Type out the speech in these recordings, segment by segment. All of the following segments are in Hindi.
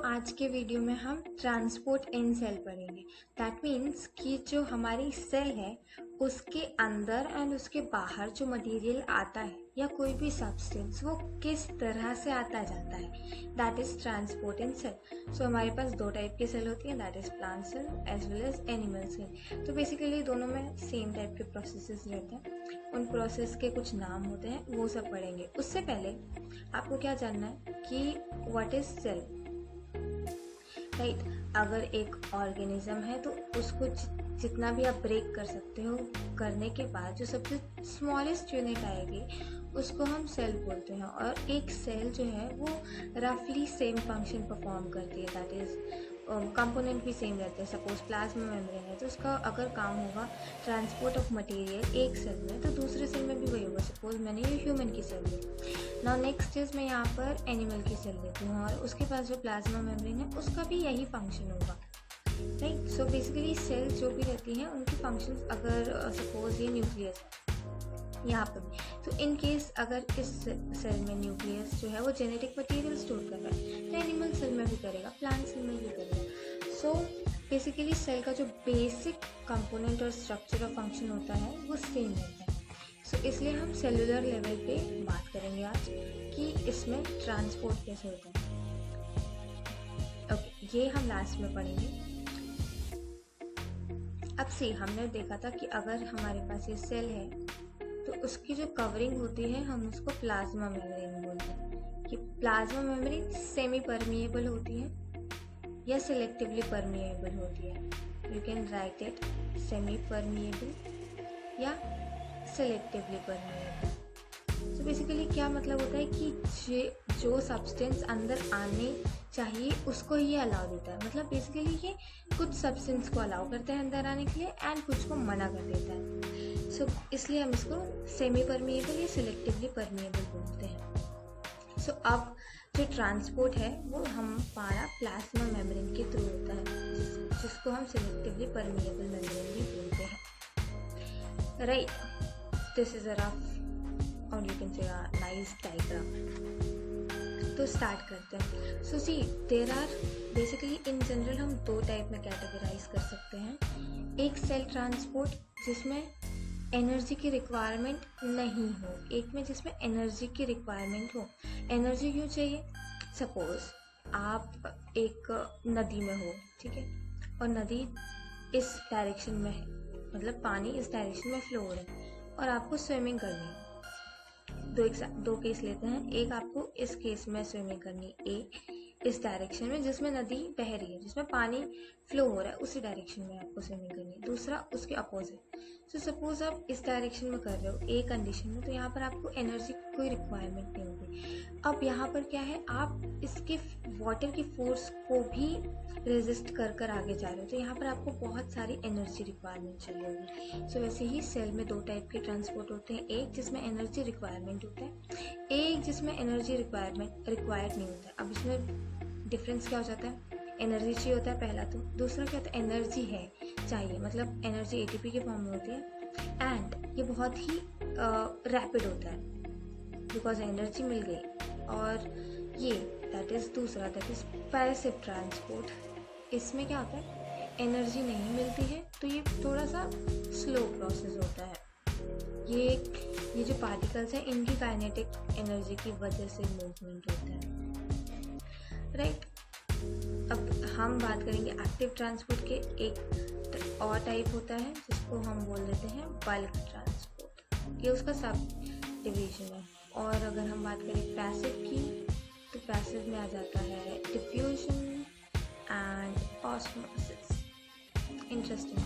आज के वीडियो में हम ट्रांसपोर्ट इन सेल पढ़ेंगे। दैट मीन्स कि जो हमारी सेल है उसके अंदर एंड उसके बाहर जो मटेरियल आता है या कोई भी सब्सटेंस वो किस तरह से आता जाता है, that is transport in cell. हमारे पास दो टाइप की सेल होती है, that is plant cell as well as animal cell. तो बेसिकली दोनों में सेम टाइप के प्रोसेसेस रहते हैं, उन प्रोसेस के कुछ नाम होते हैं, वो सब पढ़ेंगे। उससे पहले आपको क्या जानना है कि व्हाट इज सेल, राइट। अगर एक ऑर्गेनिज्म है तो उसको जितना भी आप ब्रेक कर सकते हो, करने के बाद जो सबसे स्मॉलेस्ट यूनिट आएगी उसको हम सेल बोलते हैं। और एक सेल जो है वो रफली सेम फंक्शन परफॉर्म करती है, दैट इज कंपोनेंट भी सेम रहते हैं। सपोज प्लाज्मा मेम्ब्रेन है तो उसका अगर काम होगा ट्रांसपोर्ट ऑफ मटेरियल एक सेल में, तो दूसरे सेल में भी वही होगा। सपोज मैंने ये ह्यूमन की सेल ली, नाउ नेक्स्ट इज मैं यहाँ पर एनिमल की सेल लेती हूँ और उसके पास जो प्लाज्मा मेम्ब्रेन है उसका भी यही फंक्शन होगा, राइट। सो बेसिकली सेल जो भी रहती हैं उनकी फंक्शंस, अगर सपोज ये न्यूक्लियस है यहाँ पर भी, तो इन केस अगर इस सेल में न्यूक्लियस जो है वो जेनेटिक मटेरियल स्टोर कर रहा है तो एनिमल सेल में भी करेगा, प्लांट सेल में भी करेगा। सो बेसिकली सेल का जो बेसिक कंपोनेंट और स्ट्रक्चर और फंक्शन होता है वो सेम रहता है। इसलिए हम सेलुलर लेवल पे बात करेंगे आज कि इसमें ट्रांसपोर्ट कैसे होता है। ओके, ये हम लास्ट में पढ़ेंगे। अब से हमने देखा था कि अगर हमारे पास ये सेल है तो उसकी जो कवरिंग होती है हम उसको प्लाज्मा मेम्ब्रेन बोलते हैं। कि प्लाज्मा मेम्ब्रेन सेमी परमिएबल होती है या सिलेक्टिवली परमिएबल होती है। You can write it semi permeable या सिलेक्टिवली परमिएबल। सो बेसिकली क्या मतलब होता है कि जो सब्सटेंस अंदर आने चाहिए उसको ही अलाउ देता है। मतलब बेसिकली ये कुछ सब्सटेंस को अलाउ करता है अंदर आने के लिए एंड कुछ को मना कर देता है। इसलिए हम इसको सेमी परमिएबल या सिलेक्टिवली परमिएबल बोलते हैं। अब जो ट्रांसपोर्ट है वो हमारा प्लाज्मा मेम्ब्रेन के थ्रू होता है, जिसको हम सिलेक्टिवली परमिएबल मेम्ब्रेन भी बोलते हैं, right. This is a rough और you can say a nice diagram. तो स्टार्ट करते हैं। See there are basically in general हम दो टाइप में कैटेगराइज कर सकते हैं। एक सेल ट्रांसपोर्ट जिसमें एनर्जी की रिक्वायरमेंट नहीं हो, एक में जिसमें एनर्जी की रिक्वायरमेंट हो। एनर्जी क्यों चाहिए? सपोज आप एक नदी में हो, ठीक है, और नदी इस डायरेक्शन में है, मतलब पानी इस डायरेक्शन में फ्लो हो रहा है और आपको स्विमिंग करनी है। दो केस लेते हैं। एक आपको इस केस में स्विमिंग करनी ए इस डायरेक्शन में जिसमें नदी बह रही है, जिसमें पानी फ्लो हो रहा है, उसी डायरेक्शन में आपको स्विमिंग करनी है। दूसरा उसके अपोजिट। सपोज आप इस डायरेक्शन में कर रहे हो ए कंडीशन में, तो यहाँ पर आपको एनर्जी की कोई रिक्वायरमेंट नहीं होगी। अब यहाँ पर क्या है, आप इसके वाटर की फोर्स को भी रेजिस्ट कर आगे जा रहे हो, तो यहाँ पर आपको बहुत सारी एनर्जी रिक्वायरमेंट चाहिए होगी। वैसे ही सेल में दो टाइप के ट्रांसपोर्ट होते हैं, एक जिसमें एनर्जी रिक्वायरमेंट होता है, एक जिसमें एनर्जी रिक्वायर्ड नहीं होता है। अब इसमें डिफरेंस क्या हो जाता है? एनर्जी चाहिए होता है पहला, तो दूसरा क्या होता है, एनर्जी है चाहिए, मतलब एनर्जी एटीपी के फॉर्म में होती है एंड ये बहुत ही रैपिड होता है बिकॉज एनर्जी मिल गई। और ये दैट इज दूसरा, दैट इज पैसिव ट्रांसपोर्ट। इसमें क्या होता है, एनर्जी नहीं मिलती है तो ये थोड़ा सा स्लो प्रोसेस होता है। ये जो पार्टिकल्स हैं इनकी काइनेटिक एनर्जी की वजह से मूवमेंट होता है, राइट। अब हम बात करेंगे एक्टिव ट्रांसपोर्ट के। एक और टाइप होता है जिसको हम बोल देते हैं बल्क ट्रांसपोर्ट, ये उसका सब डिवीजन है। और अगर हम बात करें पैसिव की, तो पैसिव में आ जाता है डिफ्यूजन एंड ऑस्मोसिस। इंटरेस्टिंग।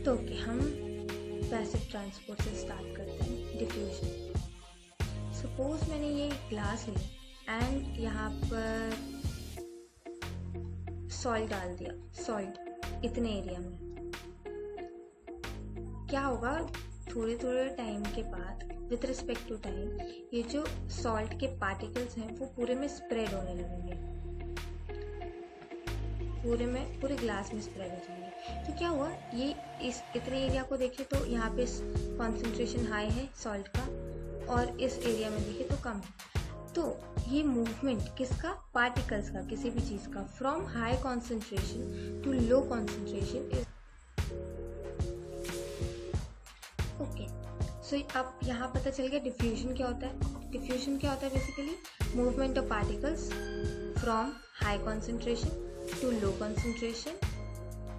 तो हम पैसिव ट्रांसपोर्ट से स्टार्ट करते हैं, डिफ्यूजन। सपोज मैंने ये ग्लास ली एंड यहाँ पर सॉल्ट डाल दिया, सॉल्ट इतने एरिया में। क्या होगा, थोड़े थोड़े टाइम के बाद विथ रिस्पेक्ट टू टाइम ये जो सॉल्ट के पार्टिकल्स हैं वो पूरे में स्प्रेड होने लगेंगे, पूरे ग्लास में स्प्रेड हो जाएंगे। तो क्या हुआ, ये इस इतने एरिया को देखे तो यहाँ पे कॉन्सेंट्रेशन हाई है सॉल्ट का और इस एरिया में देखे तो कम है। तो ये मूवमेंट किसका, पार्टिकल्स का, किसी भी चीज का, from high concentration to low concentration is okay. So अब यहाँ पता चल गया डिफ्यूजन क्या होता है। डिफ्यूजन क्या होता है, basically movement of particles from high concentration to low concentration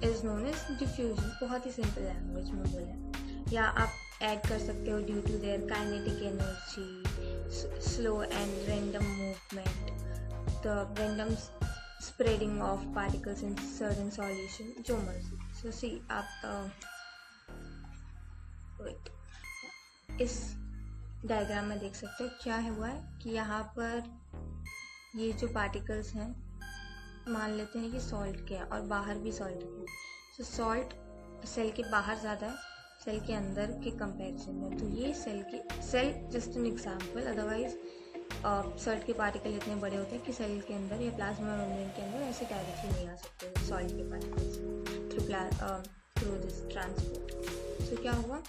is known as diffusion. बहुत ही सिंपल लैंग्वेज में बोला, या आप ऐड कर सकते हो due to their kinetic energy, slow and random movement, the random spreading of particles in certain solution, जो मर्जी। सो सी आप इस डायग्राम में देख सकते हो क्या हुआ है कि यहाँ पर ये जो पार्टिकल्स हैं, मान लेते हैं कि सॉल्ट के हैं और बाहर भी सॉल्ट है। सो सॉल्ट सेल के बाहर ज़्यादा है सेल के अंदर के कंपैरिजन में, तो ये cell just an example, otherwise salt के पार्टिकल इतने बड़े होते हैं कि सेल के अंदर या प्लाज्मा मेम्ब्रेन के अंदर ऐसे डायरेक्टली नहीं आ सकते सॉल्ट के पार्टिकल्स थ्रू दिस ट्रांसपोर्ट। सो क्या हुआ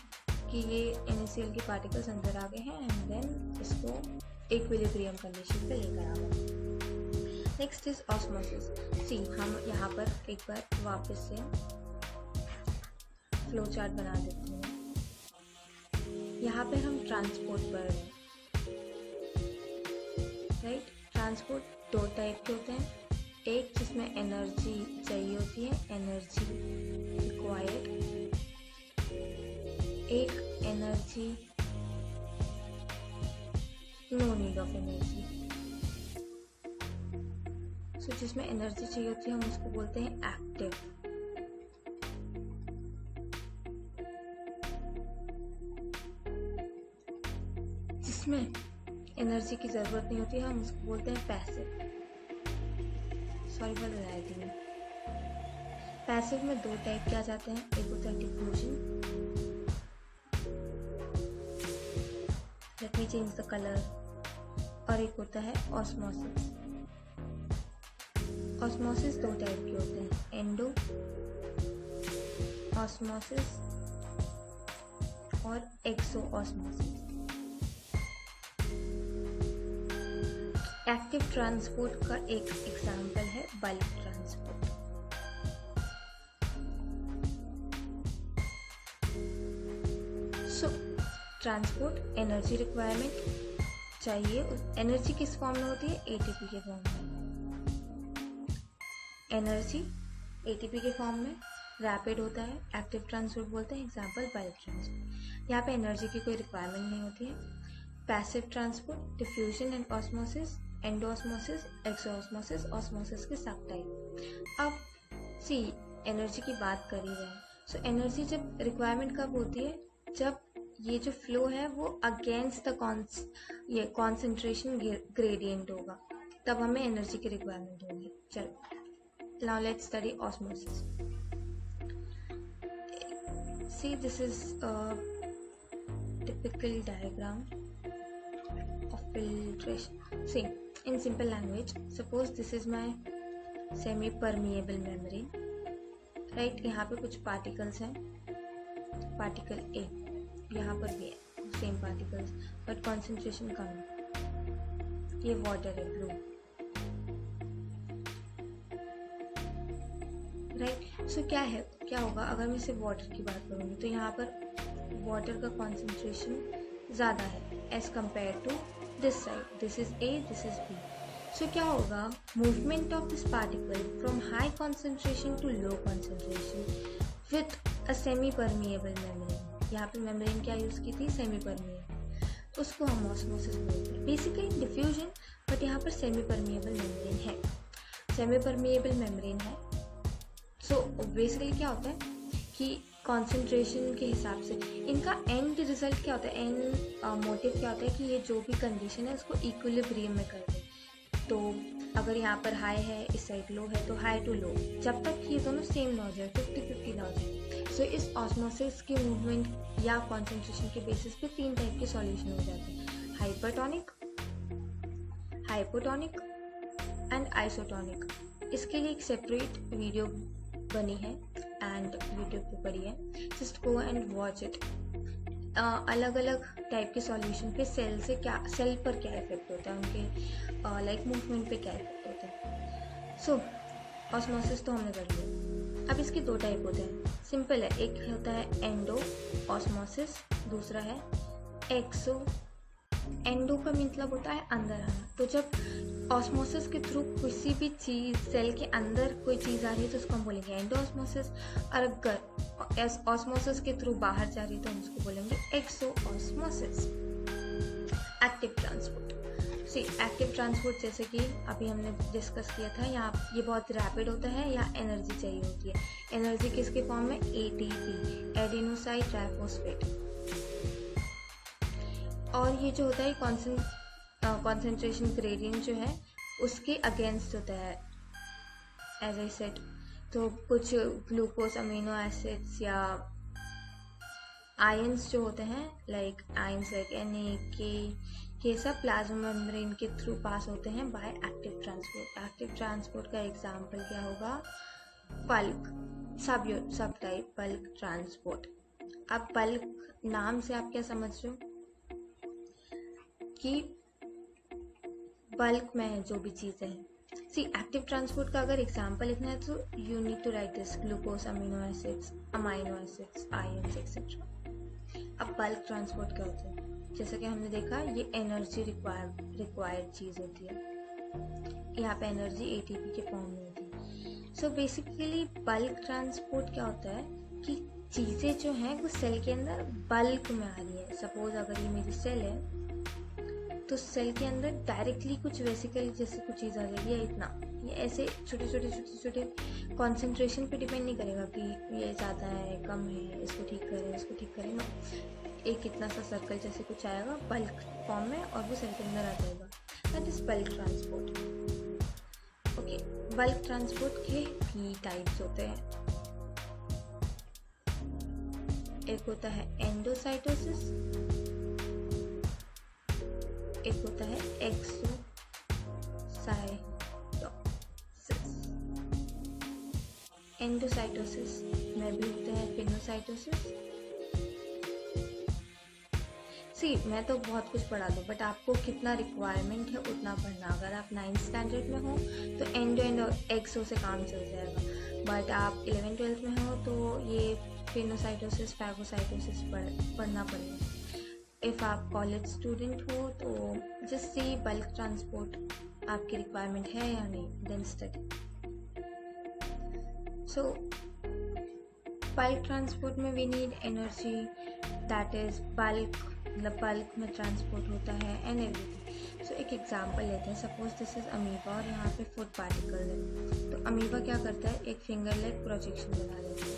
कि ये NaCl के पार्टिकल्स अंदर आ गए हैं एंड देन इसको इक्विलिब्रियम कंडीशन पे लेकर आ गए। Next is osmosis. सी हम यहाँ पर एक बार वापस से फ्लो चार्ट बना देते हैं। यहाँ पे हम ट्रांसपोर्ट पर राइट। ट्रांसपोर्ट दो टाइप के होते हैं, एक जिसमें एनर्जी चाहिए होती है, एनर्जी रिक्वायर्ड, एक energy no need of energy. So जिसमें एनर्जी चाहिए होती है हम उसको बोलते हैं एक्टिव। जिसमें एनर्जी की जरूरत नहीं होती है हम उसको बोलते हैं passive. Sorry for the writing. Passive में दो टाइप के आ जाते हैं, एक होता है diffusion, let me change the colour, और एक होता है ऑस्मोसिस। ऑस्मोसिस दो टाइप के होते हैं, एंडो ऑस्मोसिस और एक्सो ऑस्मोसिस। एक्टिव ट्रांसपोर्ट का एक एग्जाम्पल है बल्क ट्रांसपोर्ट। सो ट्रांसपोर्ट एनर्जी रिक्वायरमेंट चाहिए, एनर्जी किस फॉर्म में होती है, एटीपी के फॉर्म में। एनर्जी एटीपी के फॉर्म में रैपिड होता है, एक्टिव ट्रांसपोर्ट बोलते हैं, एग्जाम्पल बल्क ट्रांसपोर्ट। यहाँ पे एनर्जी की कोई रिक्वायरमेंट नहीं होती है। Passive transport diffusion and osmosis, endosmosis, exosmosis, osmosis के सब टाइप। अब सी एनर्जी की बात कर ही रहे हैं। सो एनर्जी जब रिक्वायरमेंट कब होती है, जब ये जो फ्लो है वो अगेंस्ट द ये कॉन्सेंट्रेशन ग्रेडियंट होगा, तब हमें एनर्जी की रिक्वायरमेंट होगी। चलो now let's study osmosis. See, this is a typical diagram of filtration. See, in simple language, suppose this is my semi permeable membrane, right? यहाँ पे कुछ particles हैं, particle A, यहाँ पर भी है same particles, but concentration कम है। ये water है, blue, राइट। सो क्या होगा अगर मैं सिर्फ वाटर की बात करूँगी, तो यहाँ पर वाटर का कॉन्सेंट्रेशन ज़्यादा है as compare to this side, this is A, this is B. So क्या होगा, movement of this particle from high concentration to low concentration with a semi permeable membrane. यहाँ पे मेम्ब्रेन क्या यूज़ की थी, सेमी परमिएबल, उसको हम ऑस्मोसिस बोलते हैं। बेसिकली डिफ्यूजन, बट यहाँ पर सेमी परमिएबल मेम्ब्रेन है, सेमी परमिएबल मेम्ब्रेन है। सो बेसिकली क्या होता है कि कॉन्सेंट्रेशन के हिसाब से इनका एंड रिजल्ट क्या होता है, एंड मोटिव क्या होता है कि ये जो भी कंडीशन है उसको इक्विलिब्रियम में कर दे। तो अगर यहाँ पर हाई है, इस साइड लो है, तो हाई टू लो, जब तक ये दोनों सेम ना हो जाए, 50-50 ना हो जाए। सो इस ऑस्मोसिस की मूवमेंट या कॉन्सेंट्रेशन के बेसिस पे तीन टाइप के सॉल्यूशन हो जाते हैं, हाइपरटोनिक, हाइपोटोनिक एंड आइसोटोनिक। इसके लिए एक सेपरेट वीडियो बनी है एंड यूट्यूब पे पड़ी है, just go and watch it. अलग अलग टाइप के सॉल्यूशन पे सेल पर क्या इफेक्ट होता है, उनके लाइक मूवमेंट पे क्या इफेक्ट होता है। सो ऑस्मोसिस तो हमने कर लिया। अब इसके दो टाइप होते हैं, सिंपल है, एक होता है एंडो ऑस्मोसिस, दूसरा है एक्सो। एंडो का मतलब होता है अंदर आना। तो जब ऑस्मोसिस के थ्रू किसी भी चीज़ सेल के अंदर कोई चीज़ आ रही है तो उसको हम बोलेंगे एंडो ऑस्मोसिस, और अगर ऑस्मोसिस के थ्रू बाहर जा रही है तो हम उसको बोलेंगे एक्सो ऑस्मोसिस। एक्टिव ट्रांसपोर्ट, सी एक्टिव ट्रांसपोर्ट जैसे कि अभी हमने डिस्कस किया था, यहाँ ये बहुत रैपिड होता है या एनर्जी चाहिए होती है। एनर्जी किसके फॉर्म में, एटीपी, एडेनोसाइन ट्राइफॉस्फेट। और ये जो होता है कॉन्सेंट्रेशन ग्रेडियंट जो है उसके अगेंस्ट होता है एज आई सेड। तो कुछ ग्लूकोज अमीनो एसिड्स या आयंस जो होते हैं लाइक आयंस लाइक Na, ये सब प्लाज्मा मेम्ब्रेन के थ्रू पास होते हैं by active transport. Active transport का एग्जांपल क्या होगा, बल्क सब टाइप बल्क ट्रांसपोर्ट। अब बल्क नाम से आप क्या समझ रहे हो कि बल्क में है जो भी चीज़ें हैं। सी एक्टिव ट्रांसपोर्ट का अगर एग्जांपल लिखना है तो you need to write this, glucose amino acids, amino acids, ions etcetera. अब बल्क ट्रांसपोर्ट क्या होता है, जैसा कि हमने देखा ये एनर्जी रिक्वायर्ड चीज़ होती है, यहाँ पे एनर्जी एटीपी के फॉर्म में होती है। सो बेसिकली बल्क ट्रांसपोर्ट क्या होता है कि चीज़ें जो हैं वो सेल के अंदर बल्क में आ रही है। सपोज अगर ये मेरी सेल है तो सेल के अंदर डायरेक्टली कुछ वेसिकल जैसे कुछ चीज़ आ जाएगी या इतना, ये ऐसे छोटे कॉन्सेंट्रेशन पे डिपेंड नहीं करेगा कि ये ज़्यादा है कम है, इसको ठीक करें ना, एक इतना सा सर्कल जैसे कुछ आएगा बल्क फॉर्म में और वो सेल के अंदर आ जाएगा। That is bulk transport. Okay, bulk transport के भी टाइप्स होते हैं। एक होता है एंडोसाइटोसिस, एक होता है एक्सोसाइटोसिस। एंडोसाइटोसिस में भी होता है पिनोसाइटोसिस। सी मैं तो बहुत कुछ पढ़ा दूँ बट आपको कितना रिक्वायरमेंट है उतना पढ़ना। अगर आप 9th स्टैंडर्ड में हो तो एंडो एक्सो से काम चल जाएगा, बट आप 11th-12th में हो तो ये पिनोसाइटोसिस फैगोसाइटोसिस पढ़ना पड़ेगा। इफ़ आप कॉलेज स्टूडेंट हो तो जस्ट सी बल्क ट्रांसपोर्ट आपकी रिक्वायरमेंट है या नहीं, then study. So bulk transport में we need energy, that is bulk, मतलब बल्क में ट्रांसपोर्ट होता है एनर्जी। सो एक एग्जांपल लेते हैं, सपोज दिस इज अमीबा और यहाँ पे फूड पार्टिकल है। तो अमीबा क्या करता है, एक फिंगर लेग प्रोजेक्शन बना लेता है,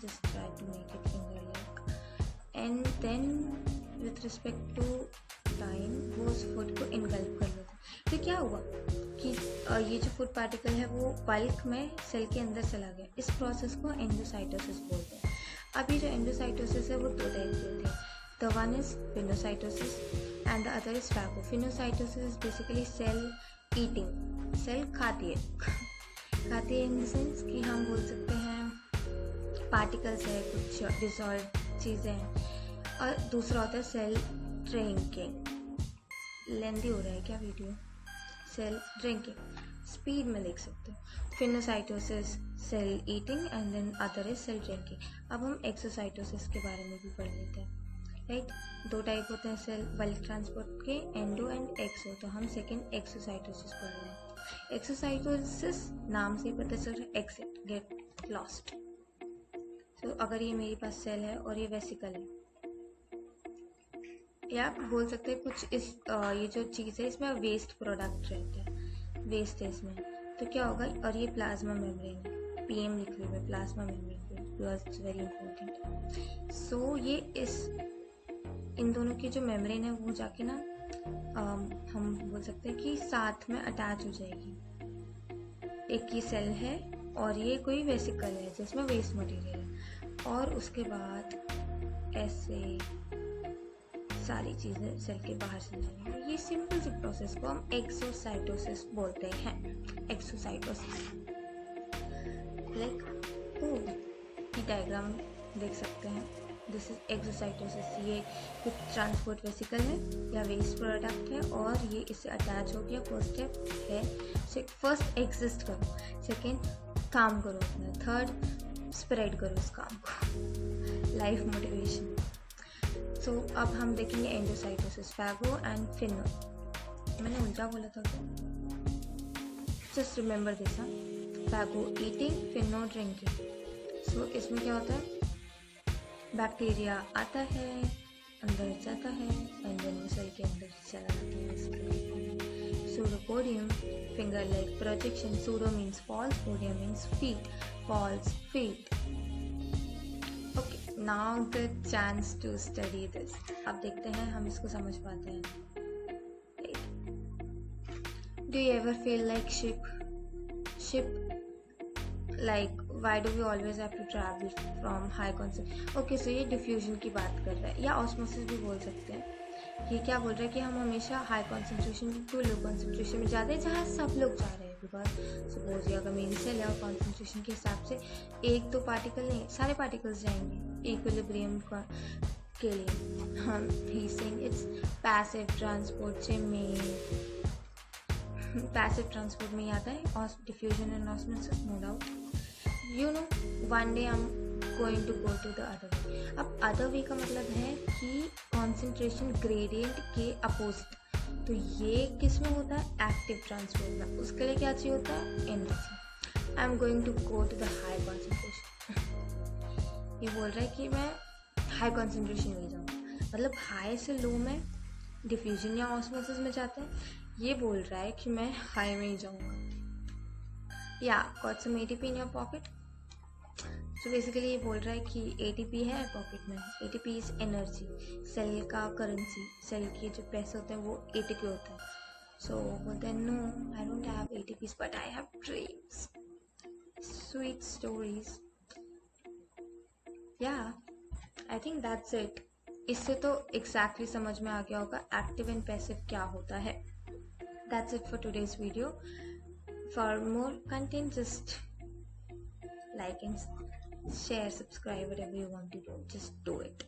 just try to make it finger leg, and then with respect to time वो उस फूड को इनगल्प कर लेता है। तो क्या हुआ कि ये जो फूड पार्टिकल है वो बल्क में सेल के अंदर चला गया। इस प्रोसेस को एंडोसाइटोसिस बोलते हैं। अब ये जो एंडोसाइटोसिस है वो दो टाइप के होते हैं, the one is pinocytosis and the other is phago. Pinocytosis is basically cell eating, cell खाती है इन द सेंस कि हम बोल सकते हैं पार्टिकल्स है, कुछ डिसॉल्व चीज़ें हैं। और दूसरा होता है सेल ड्रिंकिंग, लेंदी हो रहा है क्या वीडियो, सेल ड्रिंकिंग स्पीड में लिख सकते हो। Pinocytosis cell eating and then other is cell drinking. अब हम एक्सोसाइटोसिस के बारे में भी पढ़ लेते हैं, राइट। दो टाइप होते हैं सेल बल्क ट्रांसपोर्ट के, एंडो एंड एक्सो। तो हम सेकेंड एक्सोसाइटोसिस पढ़ रहे हैं। एक्सोसाइटोसिस नाम से ही पता चल रहा है एक्सिट, गेट लॉस्ट। तो अगर ये मेरे पास सेल है और ये वेसिकल है, या आप बोल सकते हैं कुछ इस ये जो चीज़ है इसमें वेस्ट प्रोडक्ट रहते हैं, वेस्ट है इसमें, तो क्या होगा। और ये प्लाज्मा मेम्ब्रेन है, पीएम लिख रही है plasma membrane because it's very important. So ये इन दोनों की जो मेम्ब्रेन है वो जाके ना हम बोल सकते हैं कि साथ में अटैच हो जाएगी। एक ये सेल है और ये कोई वेसिकल है जिसमें वेस्ट मटेरियल है, और उसके बाद ऐसे सारी चीज़ें सेल के बाहर से जाएंगी। ये सिंपल सी प्रोसेस को हम एक्सोसाइटोसिस बोलते हैं। एक्सोसाइटोसिस लाइक की डायग्राम देख सकते हैं। This is exocytosis. ये कुछ ट्रांसपोर्ट वेसिकल है या वेस्ट प्रोडक्ट है और ये इससे अटैच हो गया। फर्स्ट स्टेप है फर्स्ट एग्जिस्ट करो, सेकेंड काम करो अपना, थर्ड स्प्रेड करो इस काम को, लाइफ मोटिवेशन। सो अब हम देखेंगे एंडोसाइटोसिस, फैगो एंड फिनो। मैंने उल्टा बोला था, just remember this. Phago eating, pino drinking. So इसमें क्या होता है, बैक्टीरिया आता है, अंदर जाता है एंड देन वो सेल के अंदर चला जाता है। Pseudopodium, finger like projection. Pseudo means false, podium means feet, false feet. Okay, now the chance to study this. अब देखते हैं हम इसको समझ पाते हैं। Do you ever feel like ship like why do we always have to travel from high concentration? Okay, so ये डिफ्यूजन की बात कर रहा है या ऑस्मोसिस भी बोल सकते हैं। ये क्या बोल रहा है कि हम हमेशा high concentration to low concentration में जाते हैं जहाँ सब लोग जा रहे हैं। बिकॉज सपोज ये अगर मेरी सेल है और कॉन्सेंट्रेशन के हिसाब से एक दो पार्टिकल नहीं, सारे पार्टिकल्स जाएंगे इक्विलिब्रियम के लिए। हम ही सेइंग इट्स पैसिव ट्रांसपोर्ट से में, पैसिव ट्रांसपोर्ट में ही आता है और diffusion and osmosis, no doubt. You know, one day I am going to go to the other way. अब अदर वे का मतलब है कि कॉन्सेंट्रेशन ग्रेडियंट के अपोजिट। तो ये किस में होता है, एक्टिव ट्रांसपोर्ट में। उसके लिए क्या चाहिए होता है, energy. I am going to go to the high concentration. ये बोल रहा है कि मैं हाई कॉन्सेंट्रेशन में जाऊँ, मतलब हाई से लो में डिफ्यूजन या ऑस्मोसिस में जाते हैं। ये बोल रहा है कि मैं हाई में ही जाऊँगा। Ya got some ATP in your pocket. So basically ये बोल रहा है कि एटीपी है पॉकेट में। एटीपी इज एनर्जी, सेल का करेंसी। सेल के जो पैसे होते हैं वो एटीपी होता है। सो बोलते हैं, no I don't have ATPs but I have dreams, sweet stories. Ya I think that's it. इससे तो एग्जैक्टली समझ में आ गया होगा एक्टिव एंड पैसिव क्या होता है। That's it for today's video. For more content, just like and share, subscribe, whatever you want to do. Just do it.